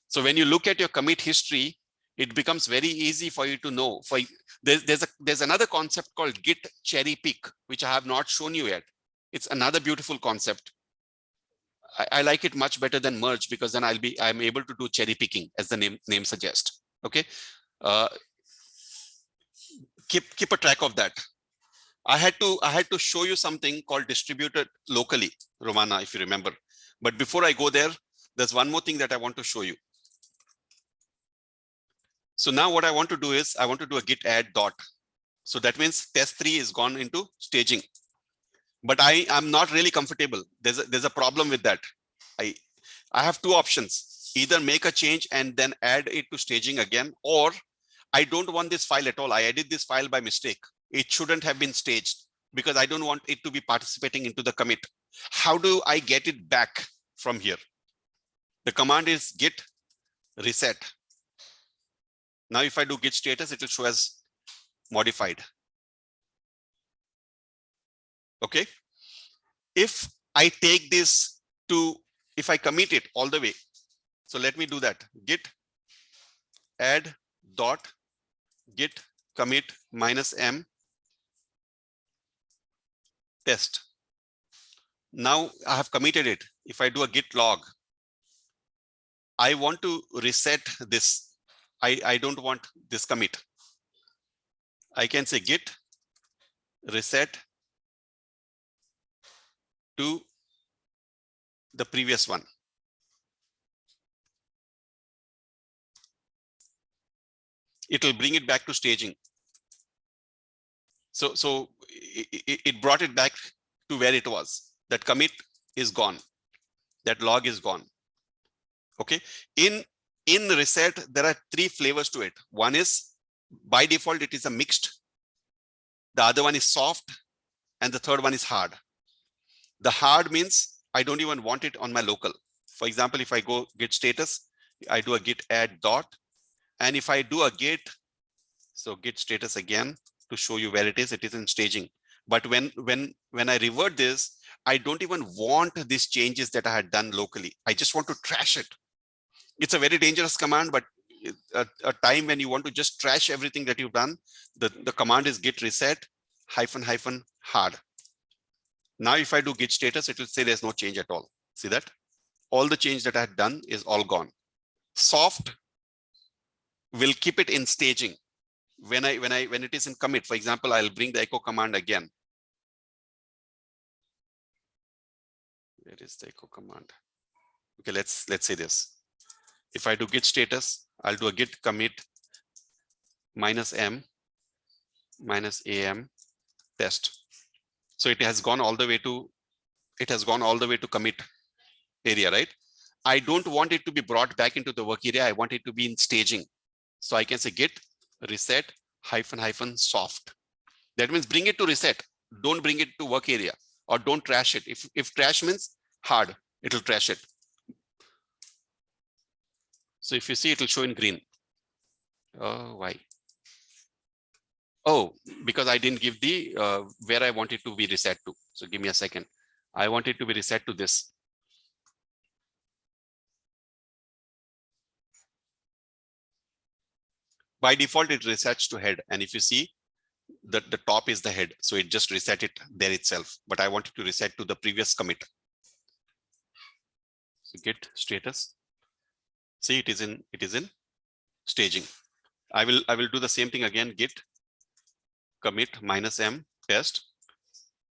So when you look at your commit history, it becomes very easy for you to know. There's another concept called Git cherry pick, which I have not shown you yet. It's another beautiful concept. I like it much better than merge, because then I'm able to do cherry picking, as the name suggests. Okay, keep a track of that. I had to show you something called distributed locally, Romana, if you remember. But before I go there, there's one more thing that I want to show you. So now what I want to do is I want to do a git add dot. So that means test 3 is gone into staging. But I'm not really comfortable. There's a problem with that. I have 2 options: either make a change and then add it to staging again, or I don't want this file at all. I added this file by mistake. It shouldn't have been staged because I don't want it to be participating into the commit. How do I get it back from here? The command is git reset. Now, if I do git status, it will show as modified. Okay. If I take this to, if I commit it all the way, so let me do that. Git add dot git commit -m test. Now I have committed it. If I do a git log, I want to reset this. I don't want this commit. I can say git reset to the previous one. It will bring it back to staging. So it brought it back to where it was. That commit is gone. That log is gone. Okay. In reset, there are 3 flavors to it. One is by default, it is a mixed. The other one is soft, and the third one is hard. The hard means I don't even want it on my local. For example, if I go git status, I do a git add dot, and if I do a git, so git status again to show you where it is in staging. But when I revert this, I don't even want these changes that I had done locally. I just want to trash it. It's a very dangerous command, but a time when you want to just trash everything that you've done, the command is git reset -- hard. Now, if I do git status, it will say there's no change at all. See that? All the change that I had done is all gone. Soft will keep it in staging. When it is in commit, for example, I'll bring the echo command again. Where is the echo command? Okay, let's say this. If I do git status, I'll do a git commit -m -am test. So it has gone all the way to commit area, right? I don't want it to be brought back into the work area. I want it to be in staging. So I can say git reset -- soft. That means bring it to reset. Don't bring it to work area, or don't trash it. If trash means hard, it will trash it. So if you see, it will show in green. Oh, why? Oh, because I didn't give the where I want it to be reset to. So give me a second. I want it to be reset to this. By default, it resets to head. And if you see, the top is the head. So it just reset it there itself. But I want it to reset to the previous commit. So git status. See, it is in staging. I will do the same thing again. Git commit -m test.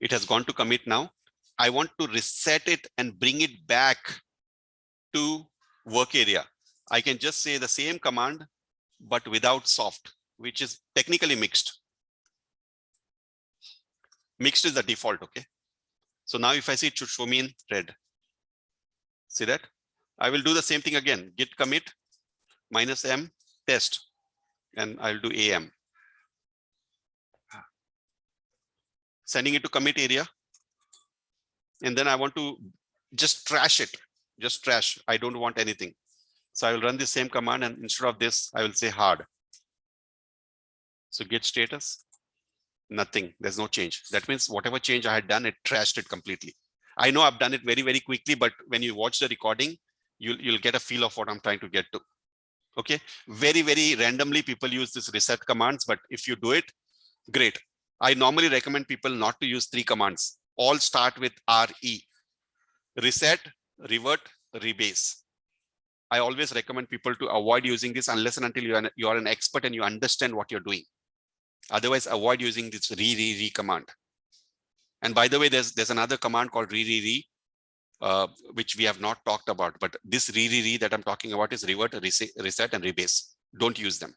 It has gone to commit now. I want to reset it and bring it back to work area. I can just say the same command, but without soft, which is technically mixed. Mixed is the default. Okay. So now if I see, it should show me in red. See that? I will do the same thing again. Git commit -m test, and I'll do am. Sending it to commit area. And then I want to just trash it. Just trash. I don't want anything. So I will run the same command, and instead of this, I will say hard. So git status, nothing. There's no change. That means whatever change I had done, it trashed it completely. I know I've done it very, very quickly, but when you watch the recording, you'll get a feel of what I'm trying to get to. Okay. Very, very randomly people use this reset commands, but if you do it, great. I normally recommend people not to use 3 commands. All start with RE. Reset, revert, rebase. I always recommend people to avoid using this unless and until you are an expert and you understand what you're doing. Otherwise, avoid using this re command. And by the way, there's another command called re, which we have not talked about. But this re that I'm talking about is revert, reset, and rebase. Don't use them.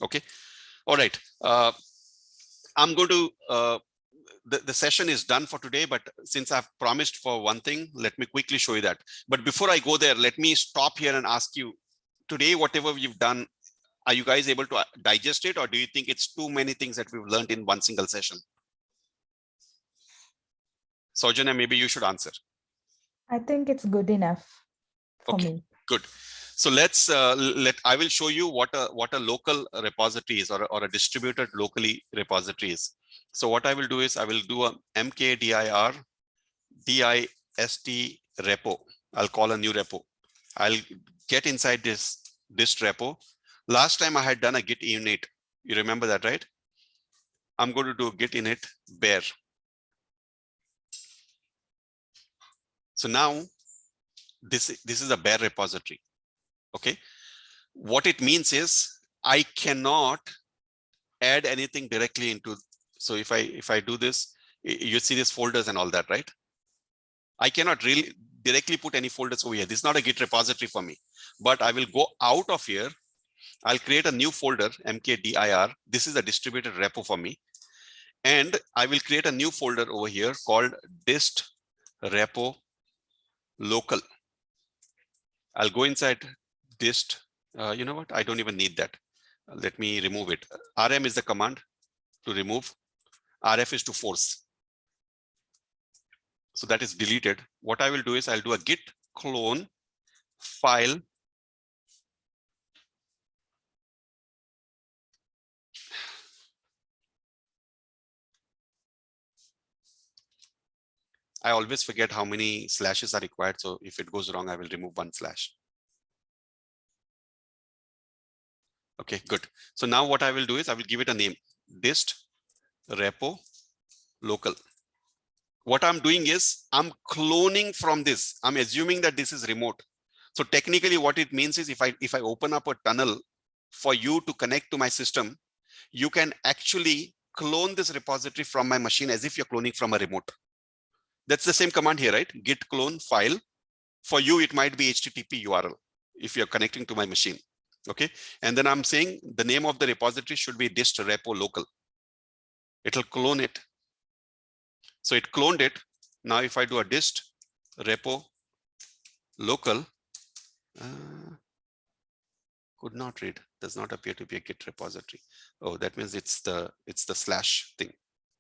Okay. All right. I'm going to. The session is done for today, but since I've promised for one thing, let me quickly show you that. But before I go there, let me stop here and ask you, today, whatever you've done, are you guys able to digest it, or do you think it's too many things that we've learned in one single session? Saujanya, maybe you should answer. I think it's good enough for me. Good. So let's I will show you what a local repository is, or a distributed locally repository is. So what I will do is I will do a mkdir dist repo. I'll call a new repo. I'll get inside this dist repo. Last time I had done a git init. You remember that, right? I'm going to do git init bare. So now this is a bare repository. Okay. What it means is I cannot add anything directly into. So if I do this, you see these folders and all that, right? I cannot really directly put any folders over here. This is not a Git repository for me, but I will go out of here. I'll create a new folder, mkdir. This is a distributed repo for me. And I will create a new folder over here called dist repo local. I'll go inside dist. You know what? I don't even need that. Let me remove it. rm is the command to remove. Rf is to force. So that is deleted. What I will do is I'll do a git clone file. I always forget how many slashes are required. So if it goes wrong, I will remove 1 slash. Okay, good. So now what I will do is I will give it a name, dist repo local. What I'm doing is I'm cloning from this. I'm assuming that this is remote. So technically what it means is if I open up a tunnel for you to connect to my system, you can actually clone this repository from my machine as if you're cloning from a remote. That's the same command here, right? Git clone file. For you, it might be HTTP URL if you're connecting to my machine. Okay. And then I'm saying the name of the repository should be dist repo local. It'll clone it. So it cloned it. Now, if I do a dist repo local, could not read, does not appear to be a Git repository. Oh, that means it's the slash thing,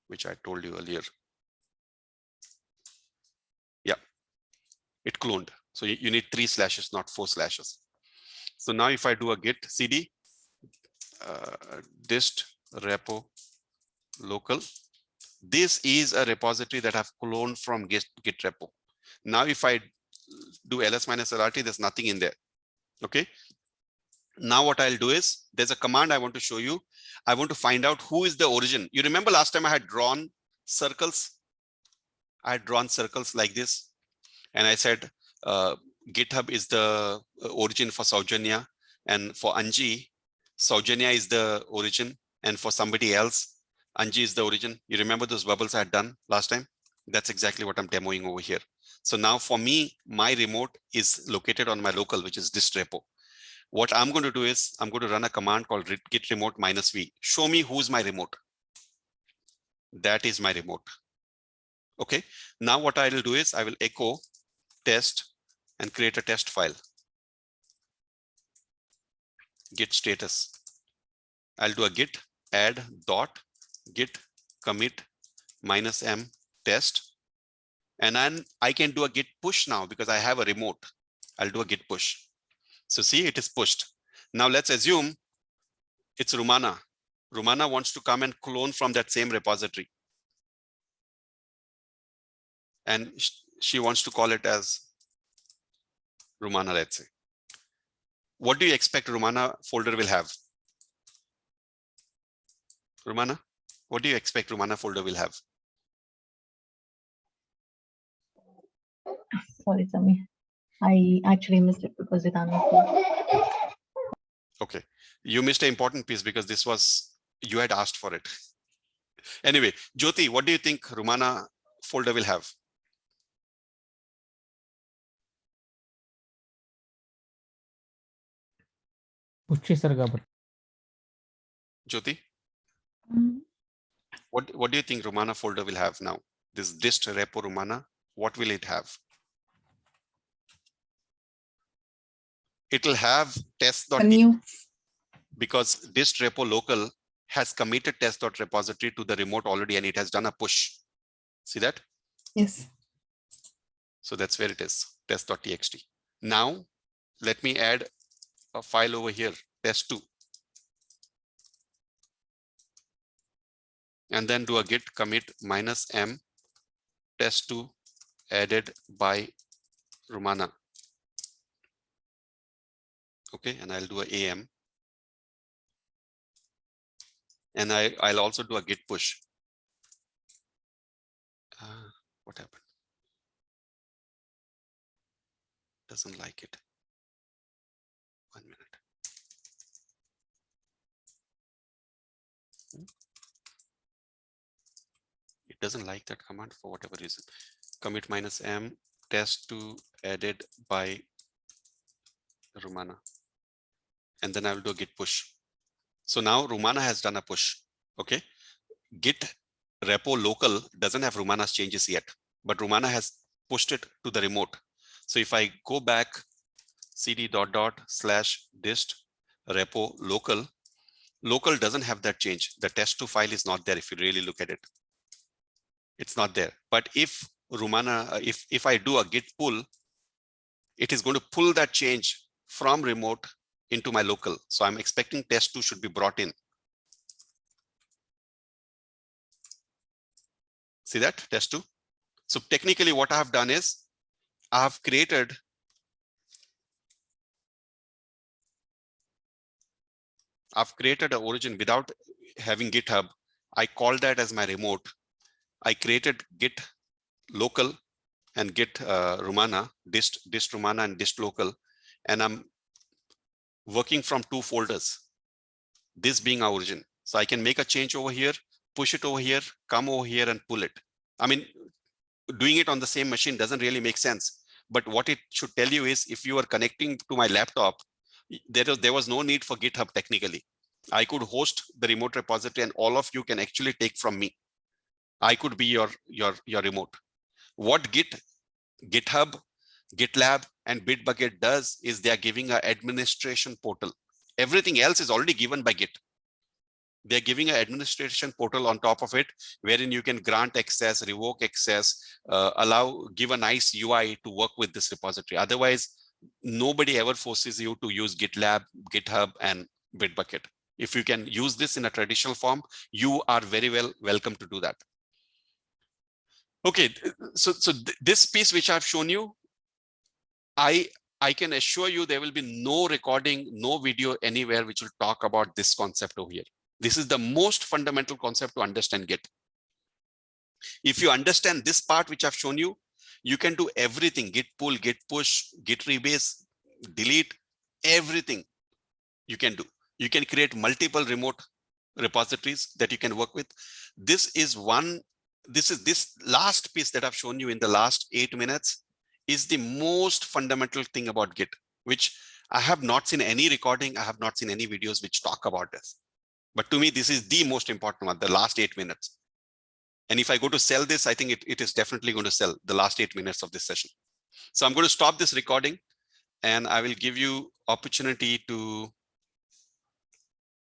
which I told you earlier. Yeah, it cloned. So you need 3 slashes, not 4 slashes. So now if I do a git cd dist repo local, this is a repository that I've cloned from Git repo. Now, if I do ls-lrt, there's nothing in there. Okay. Now what I'll do is there's a command I want to show you. I want to find out who is the origin. You remember last time I had drawn circles. I had drawn circles like this. And I said GitHub is the origin for Saujanya. And for Anji, Saujanya is the origin. And for somebody else, Anji is the origin. You remember those bubbles I had done last time? That's exactly what I'm demoing over here. So now for me, my remote is located on my local, which is dist repo. What I'm going to do is I'm going to run a command called git remote -v. Show me who's my remote. That is my remote. Okay. Now what I will do is I will echo test and create a test file. Git status. I'll do a git add dot git commit -m test. And then I can do a git push now because I have a remote. I'll do a git push. So see, it is pushed. Now let's assume it's Rumana. Rumana wants to come and clone from that same repository. And she wants to call it as Rumana, let's say. What do you expect Rumana folder will have? Rumana, what do you expect Rumana folder will have? Sorry, Sami. I actually missed it because it Okay, you missed an important piece because this was, you had asked for it. Anyway, Jyoti, what do you think Rumana folder will have? Jyoti, what do you think Rumana folder will have now? This dist repo Rumana, what will it have? It will have test.txt because dist repo local has committed test.repository to the remote already and it has done a push. See that? Yes. So that's where it is, test.txt. Now let me add a file over here, test2. And then do a git commit -m test2 added by Rumana. Okay, and I'll do a am. And I'll also do a git push. What happened? Doesn't like it. 1 minute. It doesn't like that command for whatever reason. Commit -m test2 added by Rumana. And then I will do a git push. So now Rumana has done a push. Okay. Git repo local doesn't have Rumana's changes yet, but Rumana has pushed it to the remote. So if I go back cd /dist repo local doesn't have that change. The test2 file is not there. If you really look at it, it's not there. But if Rumana, if I do a git pull, it is going to pull that change from remote into my local. So I'm expecting test2 should be brought in. See that test2? So technically what I have done is I have created an origin without having GitHub. I called that as my remote. I created git local and git Rumana, dist Rumana and dist local. And I'm working from 2 folders, this being our origin. So I can make a change over here, push it over here, come over here and pull it. I mean, doing it on the same machine doesn't really make sense. But what it should tell you is if you are connecting to my laptop, there was no need for GitHub technically. I could host the remote repository and all of you can actually take from me. I could be your remote. What GitHub, GitLab and Bitbucket does is they are giving an administration portal. Everything else is already given by Git. They're giving an administration portal on top of it, wherein you can grant access, revoke access, give a nice UI to work with this repository. Otherwise, nobody ever forces you to use GitLab, GitHub, and Bitbucket. If you can use this in a traditional form, you are very welcome to do that. Okay, so this piece which I've shown you, I can assure you there will be no recording, no video anywhere which will talk about this concept over here. This is the most fundamental concept to understand Git. If you understand this part which I've shown you, you can do everything: git pull, git push, git rebase, delete, everything you can do. You can create multiple remote repositories that you can work with. This last piece that I've shown you in the last 8 minutes is the most fundamental thing about Git, which I have not seen any recording. I have not seen any videos which talk about this. But to me, this is the most important one, the last 8 minutes. And if I go to sell this, I think it is definitely going to sell the last 8 minutes of this session. So I'm going to stop this recording and I will give you opportunity to